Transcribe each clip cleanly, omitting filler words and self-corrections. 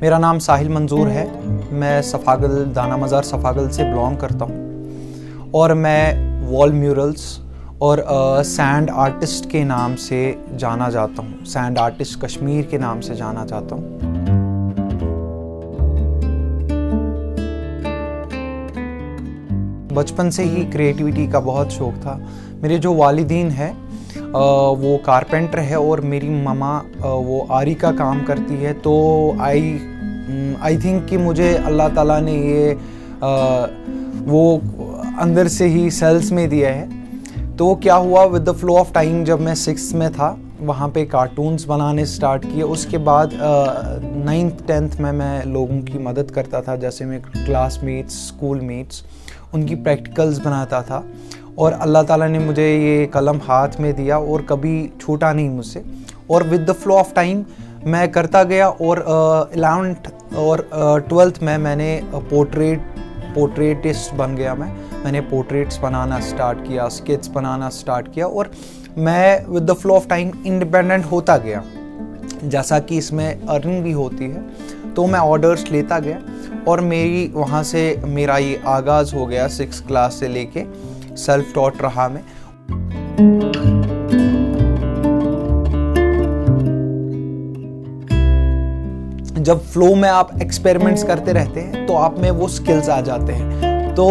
मेरा नाम साहिल मंजूर है। मैं सफ़ागल दाना मज़ार सफ़ागल से बिलोंग करता हूँ और मैं वॉल म्यूरल्स और सैंड आर्टिस्ट के नाम से जाना जाता हूँ। सैंड आर्टिस्ट कश्मीर के नाम से जाना जाता हूँ। बचपन से ही क्रिएटिविटी का बहुत शौक़ था। मेरे जो वालिदीन है वो कारपेंटर है और मेरी ममा वो आरी का काम करती है। तो आई थिंक कि मुझे अल्लाह ताला ने ये वो अंदर से ही सेल्स में दिया है। तो क्या हुआ, with the flow of time जब मैं 6th में था वहाँ पे कार्टून्स बनाने स्टार्ट किए। उसके बाद 9th 10th में मैं लोगों की मदद करता था, जैसे मैं क्लासमेट्स, स्कूल मेट्स, उनकी प्रैक्टिकल्स बनाता था। और अल्लाह ताला ने मुझे ये कलम हाथ में दिया और कभी छूटा नहीं मुझसे। और with the flow of time मैं करता गया और 11th और 12th में मैंने पोर्ट्रेटिस्ट बन गया। मैंने पोर्ट्रेट्स बनाना स्टार्ट किया, स्केच बनाना स्टार्ट किया और मैं with the flow of time independent होता गया। जैसा कि इसमें अर्निंग भी होती है तो मैं ऑर्डर्स लेता गया और मेरी वहाँ से मेरा ये आगाज़ हो गया। 6th क्लास से लेके सेल्फ टॉट रहा मैं। जब फ्लो में आप एक्सपेरिमेंट्स करते रहते हैं तो आप में वो स्किल्स आ जाते हैं। तो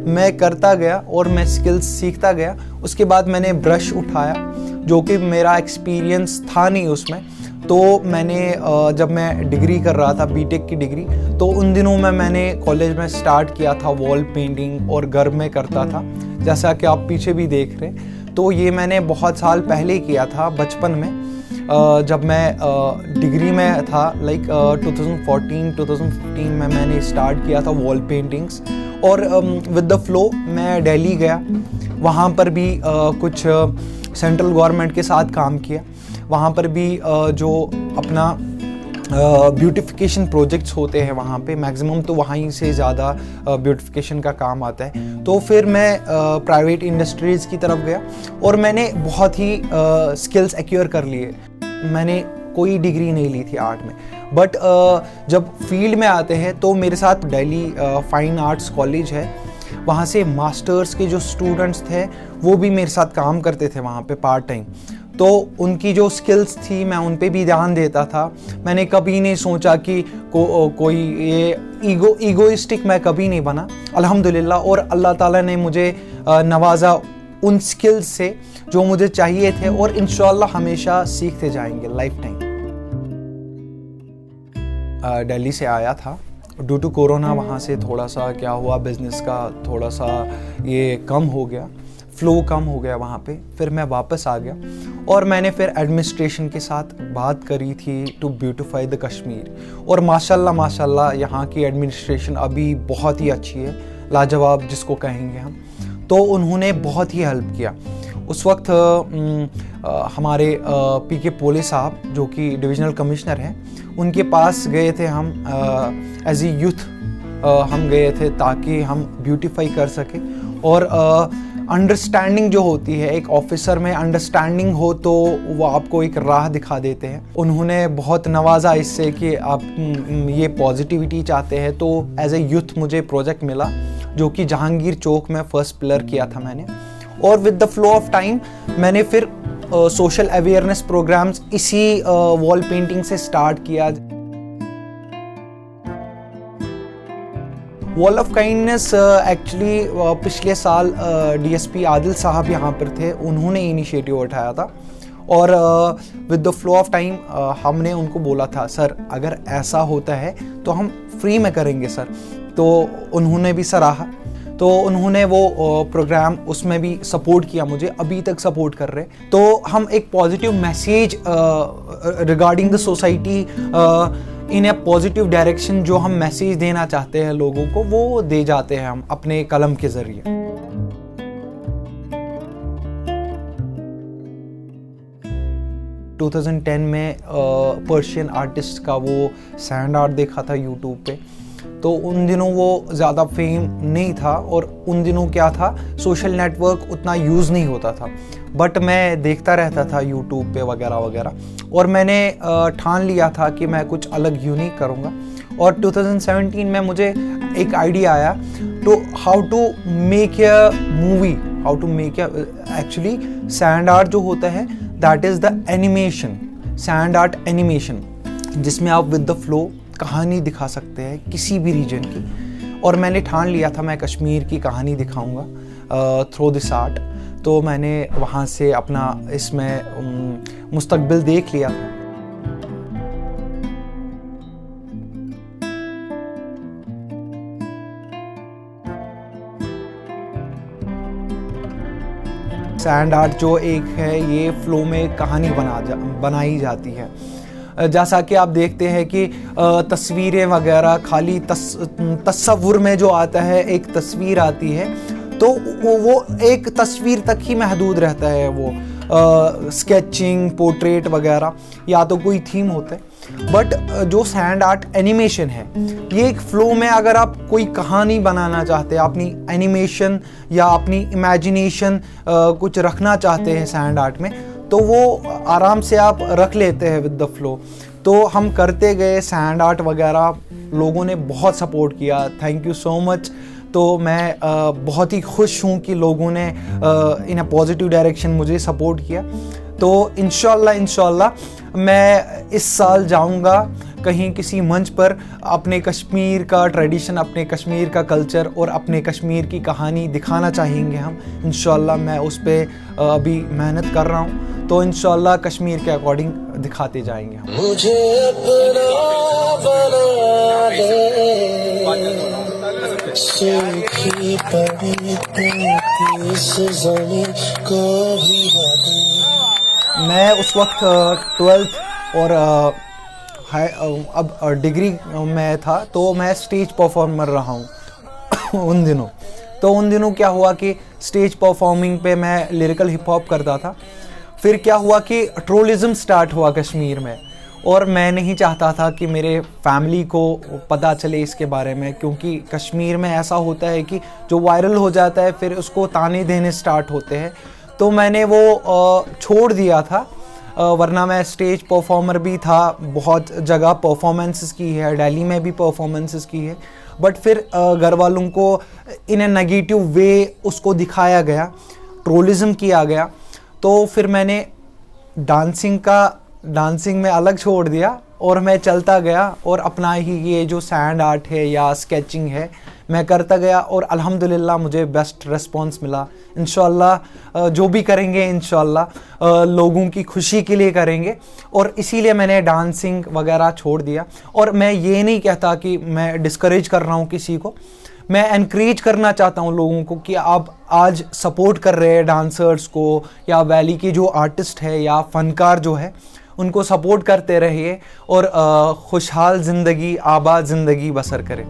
मैं करता गया और मैं स्किल्स सीखता गया। उसके बाद मैंने ब्रश उठाया, जो कि मेरा एक्सपीरियंस था नहीं उसमें। तो मैंने जब मैं डिग्री कर रहा था, बीटेक की डिग्री, तो उन दिनों में मैंने कॉलेज में स्टार्ट किया था वॉल पेंटिंग और घर में करता था, जैसा कि आप पीछे भी देख रहे हैं। तो ये मैंने बहुत साल पहले किया था, बचपन में, जब मैं डिग्री में था, लाइक 2014-2015 में मैंने स्टार्ट किया था वॉल पेंटिंग्स। और विद द फ्लो मैं दिल्ली गया, वहाँ पर भी कुछ सेंट्रल गवर्नमेंट के साथ काम किया। वहाँ पर भी जो अपना ब्यूटिफिकेशन प्रोजेक्ट्स होते हैं वहाँ पे मैक्सिमम, तो वहीं से ज़्यादा ब्यूटिफिकेशन का काम आता है। तो फिर मैं प्राइवेट इंडस्ट्रीज़ की तरफ गया और मैंने बहुत ही स्किल्स एक्वायर कर लिए। मैंने कोई डिग्री नहीं ली थी आर्ट में, बट जब फील्ड में आते हैं तो मेरे साथ दिल्ली फाइन आर्ट्स कॉलेज है, वहाँ से मास्टर्स के जो स्टूडेंट्स थे वो भी मेरे साथ काम करते थे वहाँ पे पार्ट टाइम। तो उनकी जो स्किल्स थी मैं उन पे भी ध्यान देता था। मैंने कभी नहीं सोचा कि कोई ये ईगोइस्टिक मैं कभी नहीं बना, अल्हम्दुलिल्लाह। और अल्लाह ताला ने मुझे नवाजा उन स्किल्स से जो मुझे चाहिए थे और इंशाअल्लाह हमेशा सीखते जाएंगे लाइफ टाइम। दिल्ली से आया था ड्यू टू कोरोना। वहाँ से थोड़ा सा क्या हुआ, बिज़नेस का थोड़ा सा ये कम हो गया, फ्लो कम हो गया वहाँ पे। फिर मैं वापस आ गया और मैंने फिर एडमिनिस्ट्रेशन के साथ बात करी थी टू ब्यूटिफाई द कश्मीर। और माशाल्लाह यहाँ की एडमिनिस्ट्रेशन अभी बहुत ही अच्छी है, लाजवाब जिसको कहेंगे हम। तो उन्होंने बहुत ही हेल्प किया। उस वक्त हमारे पीके पोले साहब, जो कि डिविजनल कमिश्नर हैं, उनके पास गए थे हम एज ए यूथ। हम गए थे ताकि हम ब्यूटिफाई कर सकें। और अंडरस्टैंडिंग जो होती है, एक ऑफिसर में अंडरस्टैंडिंग हो तो वो आपको एक राह दिखा देते हैं। उन्होंने बहुत नवाजा इससे कि आप ये पॉजिटिविटी चाहते हैं। तो एज ए यूथ मुझे प्रोजेक्ट मिला, जो कि जहांगीर चौक में फर्स्ट पिलर किया था मैंने। और with the flow of time मैंने फिर सोशल अवेयरनेस प्रोग्राम्स इसी वॉल पेंटिंग से स्टार्ट किया। वॉल ऑफ काइंडनेस एक्चुअली पिछले साल डीएसपी आदिल साहब यहाँ पर थे, उन्होंने इनिशिएटिव उठाया था। और with the flow of time हमने उनको बोला था, सर अगर ऐसा होता है तो हम फ्री में करेंगे सर। तो उन्होंने भी सराहा। तो उन्होंने वो प्रोग्राम उसमें भी सपोर्ट किया, मुझे अभी तक सपोर्ट कर रहे। तो हम एक positive message regarding the society in A positive direction, जो हम मैसेज देना चाहते हैं लोगों को, वो दे जाते हैं हम अपने कलम के जरिए। 2010 में पर्शियन आर्टिस्ट का वो सैंड आर्ट देखा था यूट्यूब पे। तो उन दिनों वो ज़्यादा फेम नहीं था और उन दिनों क्या था, सोशल नेटवर्क उतना यूज़ नहीं होता था, बट मैं देखता रहता था यूट्यूब पे वगैरह वगैरह। और मैंने ठान लिया था कि मैं कुछ अलग यूनिक करूँगा और 2017 में मुझे एक आइडिया आया तो how to make a movie, how to make actually sand art जो होता है that is the animation, sand art animation, जिसमें आप विद द फ्लो कहानी दिखा सकते हैं किसी भी रीजन की। और मैंने ठान लिया था मैं कश्मीर की कहानी दिखाऊंगा थ्रू दिस आर्ट। तो मैंने वहाँ से अपना इसमें मुस्तकबिल देख लिया। सैंड आर्ट जो एक है ये फ्लो में कहानी बनाई जाती है। जैसा कि आप देखते हैं कि तस्वीरें वगैरह खाली तस्वुर में जो आता है, एक तस्वीर आती है तो वो एक तस्वीर तक ही महदूद रहता है। वो स्केचिंग, पोर्ट्रेट वगैरह या तो कोई थीम होता है। बट जो सैंड आर्ट एनिमेशन है ये एक फ्लो में, अगर आप कोई कहानी बनाना चाहते हैं, अपनी एनिमेशन या अपनी इमेजिनेशन कुछ रखना चाहते हैं सैंड आर्ट में, तो वो आराम से आप रख लेते हैं विद द फ्लो। तो हम करते गए सैंड आर्ट वगैरह, लोगों ने बहुत सपोर्ट किया, थैंक यू सो मच। तो मैं बहुत ही खुश हूँ कि लोगों ने इन अ पॉजिटिव डायरेक्शन मुझे सपोर्ट किया। तो इंशाल्लाह मैं इस साल जाऊँगा कहीं किसी मंच पर, अपने कश्मीर का ट्रेडिशन, अपने कश्मीर का कल्चर और अपने कश्मीर की कहानी दिखाना चाहेंगे हम। इंशाल्लाह मैं उस पर अभी मेहनत कर रहा हूँ, तो इंशाल्लाह कश्मीर के अकॉर्डिंग दिखाते जाएंगे हम। मुझे अपना बना दे, सूखी पड़ी इस ज़मीं को भी मैं उस वक्त 12th और अब डिग्री में था, तो मैं स्टेज परफॉर्मर रहा हूँ उन दिनों। तो उन दिनों क्या हुआ कि स्टेज परफॉर्मिंग पे मैं लिरिकल हिप हॉप करता था। फिर क्या हुआ कि ट्रोलिज़म स्टार्ट हुआ कश्मीर में, और मैं नहीं चाहता था कि मेरे फैमिली को पता चले इसके बारे में, क्योंकि कश्मीर में ऐसा होता है कि जो वायरल हो जाता है फिर उसको ताने देने स्टार्ट होते हैं। तो मैंने वो छोड़ दिया था, वरना मैं स्टेज परफॉर्मर भी था, बहुत जगह परफॉर्मेंसेस की है, दिल्ली में भी परफॉर्मेंसेस की है। बट फिर घर वालों को इन ए नेगेटिव वे उसको दिखाया गया, ट्रोलिज़म किया गया। तो फिर मैंने डांसिंग में अलग छोड़ दिया और मैं चलता गया और अपना ही ये जो सैंड आर्ट है या स्केचिंग है मैं करता गया, और अल्हम्दुलिल्लाह मुझे बेस्ट रिस्पॉन्स मिला। इंशाल्लाह जो भी करेंगे इंशाल्लाह लोगों की खुशी के लिए करेंगे, और इसीलिए मैंने डांसिंग वगैरह छोड़ दिया। और मैं ये नहीं कहता कि मैं डिस्करेज कर रहा हूँ किसी को, मैं एनकरेज करना चाहता हूँ लोगों को कि आप आज सपोर्ट कर रहे हैं डांसर्स को, या वैली के जो आर्टिस्ट है या फ़नकार जो है उनको सपोर्ट करते रहिए और खुशहाल ज़िंदगी, आबाद ज़िंदगी बसर करें।